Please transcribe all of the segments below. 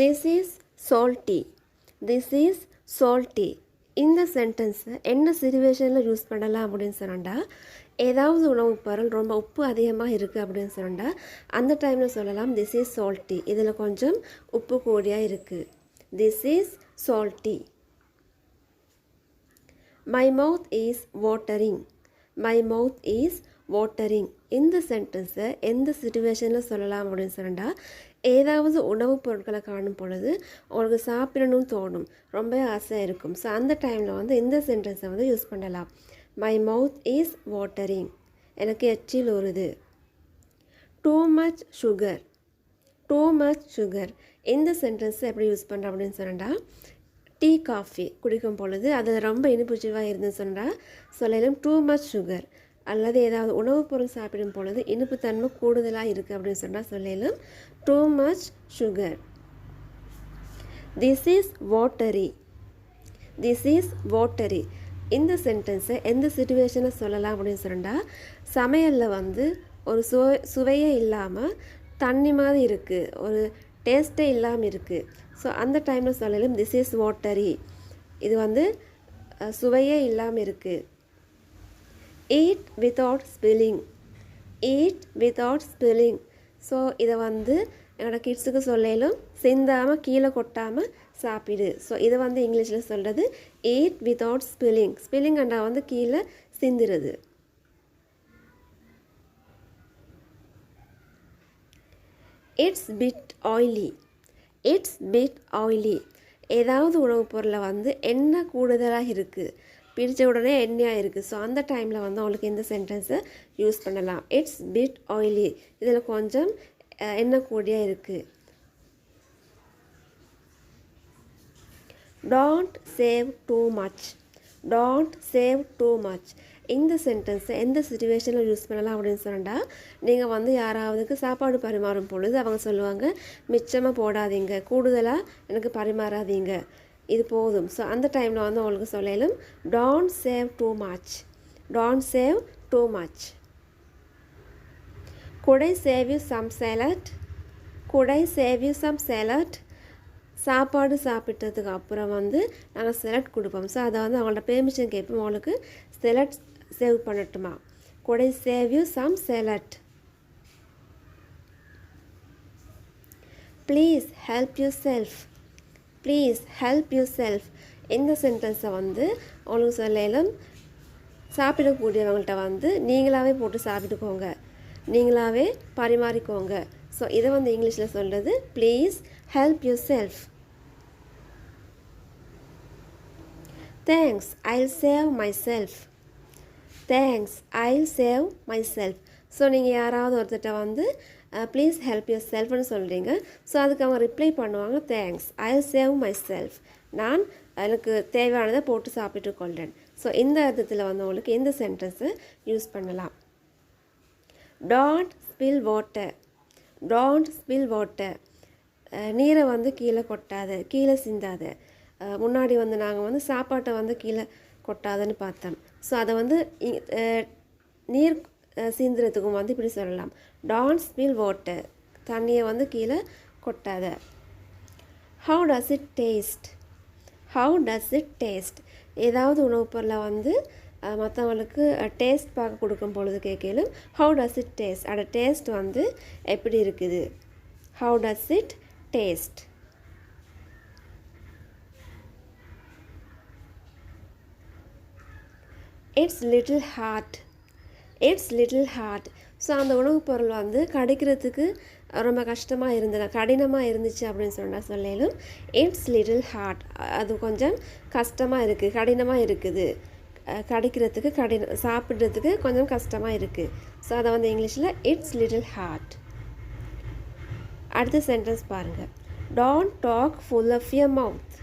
This is salty. This is salty. இந்த சென்டென்ஸை என்ன சிச்சுவேஷனில் யூஸ் பண்ணலாம் அப்படின்னு சொன்னால், ஏதாவது உணவு பொருள் ரொம்ப உப்பு அதிகமாக இருக்குது அப்படின்னு சொன்னால் அந்த டைமில் சொல்லலாம் திஸ் இஸ் சால்ட்டி. இதில் கொஞ்சம் உப்பு கூடியாக இருக்குது. This is salty. My mouth is watering. My mouth is watering. இந்த சென்டென்ஸை எந்த சிச்சுவேஷனில் சொல்லலாம் அப்படின்னு சொன்னால், ஏதாவது உணவுப் பொருட்களை காணும் பொழுது உங்களுக்கு சாப்பிடணும்னு தோணும், ரொம்ப ஆசையாக இருக்கும். ஸோ அந்த டைமில் வந்து இந்த சென்டென்ஸை வந்து யூஸ் பண்ணலாம். My mouth is watering. எனக்கு எச்சில் ஊறுது. Too much sugar. Too much sugar. இந்த சென்டென்ஸை எப்படி யூஸ் பண்ணுறேன் அப்படின்னு சொன்னால், டீ காஃபி குடிக்கும் பொழுது அது ரொம்ப இனிப்புச்சுவாக இருந்துன்னு சொன்னால் சொல்லலாம் டூ மச் சுகர். அல்லது ஏதாவது உணவுப் பொருள் சாப்பிடும் பொழுது இனிப்புத்தன்மை கூடுதலாக இருக்குது அப்படின்னு சொன்னால் சொல்லலாம் two much sugar. This is watery. This is watery. இந்த சென்டென்ஸை எந்த சிச்சுவேஷனை சொல்லலாம் அப்படின்னு சொன்னால், சமையலில் வந்து ஒரு சுவையே இல்லாமல் தண்ணி மாதிரி இருக்குது, ஒரு டேஸ்ட்டே இல்லாமல் இருக்குது. ஸோ அந்த டைமில் சொல்லலாம் திஸ் இஸ் வாட்டரி. இது வந்து சுவையே இல்லாமல் இருக்குது. Eat without spilling. Eat without spilling. So இதை வந்து என்னோட கிட்ஸுக்கு சொல்லலும் சிந்தாமல் கீழே கொட்டாமல் சாப்பிடு. ஸோ இதை வந்து இங்கிலீஷில் சொல்கிறது ஈட் வித்தவுட் ஸ்பில்லிங். ஸ்பில்லிங் அண்டா வந்து கீழே சிந்துறது. It's bit oily. It's bit oily. ஏதாவது உணவுப் பொருளை வந்து எண்ணெய் கூடுதலாக இருக்குது, பிரித்த உடனே எண்ணெயாக இருக்குது. ஸோ அந்த டைமில் வந்து அவங்களுக்கு இந்த சென்டென்ஸை யூஸ் பண்ணலாம். It's bit oily. இதில் கொஞ்சம் எண்ணெய் கூடியாக இருக்குது. Don't save too much. Don't save too much. இந்த சென்டென்ஸை எந்த சிச்சுவேஷனில் யூஸ் பண்ணலாம் அப்படின்னு சொன்னால், நீங்கள் வந்து யாராவதுக்கு சாப்பாடு பரிமாறும் பொழுது அவங்க சொல்லுவாங்க மிச்சமாக போடாதீங்க, கூடுதலாக எனக்கு பரிமாறாதீங்க, இது போதும். ஸோ அந்த டைமில் வந்து அவங்களுக்கு சொல்லலும் don't save too much. Don't save too much. could I save you some salad? could I save you some salad? சாப்பாடு சாப்பிட்டதுக்கு அப்புறம் வந்து நாங்கள் செலட் கொடுப்போம். ஸோ அதை வந்து அவங்கள்ட்ட பெர்மிஷன் கேட்போம், அவங்களுக்கு செலட் சேவ் பண்ணட்டுமா. could I save you some salad? please help yourself. please help yourself. இந்த சென்டென்ஸை வந்து அவங்களுக்கு சொல்லலாம் சாப்பிடக்கூடியவங்கள்ட்ட வந்து நீங்களாகவே போட்டு சாப்பிட்டுக்கோங்க, நீங்களாகவே பரிமாறிக்கோங்க. ஸோ இதை வந்து இங்கிலீஷில் சொல்கிறது please help yourself. Thanks I'll save myself. Thanks I'll save myself. So நீங்கள் யாராவது ஒருத்தட்ட வந்து ப்ளீஸ் ஹெல்ப் யூர் செல்ஃப்னு சொல்கிறீங்க. ஸோ அதுக்கு அவங்க ரிப்ளை பண்ணுவாங்க thanks I'll save my self. நான் எனக்கு தேவையானதை போட்டு சாப்பிட்டு கொள்கிறேன். ஸோ இந்த அர்த்தத்தில் வந்து உங்களுக்கு இந்த சென்டென்ஸை யூஸ் பண்ணலாம். Don't spill water. Don't spill water. நீரை வந்து கீழே கொட்டாத, கீழே சிந்தாத. முன்னாடி வந்து நாங்கள் வந்து சாப்பாட்டை வந்து கீழே கொட்டாதன்னு பார்த்தோம். ஸோ அதை வந்து நீர் சிந்துறதுக்கும் வந்து இப்படி சொல்லலாம் டோன்ட் ஸ்பில் வாட்டர். தண்ணியை வந்து கீழே கொட்டாத. How does it taste. How does it taste. ஏதாவது உணவுப் பொருளை வந்து மற்றவங்களுக்கு டேஸ்ட் பார்க்க கொடுக்கும் பொழுது கேட்கலும் ஹவு டஸ் இட் டேஸ்ட். அதோட டேஸ்ட் வந்து எப்படி இருக்குது. How does it taste. It's little hard. It's little hard. So அந்த உணவுப் பொருள் வந்து கிடைக்கிறதுக்கு ரொம்ப கஷ்டமாக கடினமாக இருந்துச்சு அப்படின்னு சொன்னால் சொல்லலும் இட்ஸ் லிட்டில் ஹார்ட். அது கொஞ்சம் கஷ்டமாக இருக்குது, கடினமாக இருக்குது, கிடைக்கிறதுக்கு சாப்பிட்றதுக்கு கொஞ்சம் கஷ்டமாக இருக்குது. ஸோ அதை வந்து இங்கிலீஷில் இட்ஸ் லிட்டில் ஹார்ட். அடுத்த சென்டென்ஸ் பாருங்கள். Don't talk full of your mouth.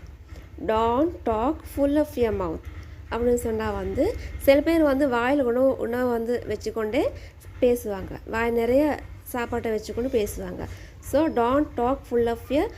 Don't talk full of your mouth அப்படின்னு சொன்னால் வந்து சில பேர் வந்து வாயில் உணவு வந்து வச்சுக்கொண்டே பேசுவாங்க, வாய் நிறைய சாப்பாட்டை வச்சுக்கொண்டு பேசுவாங்க. So don't talk full of your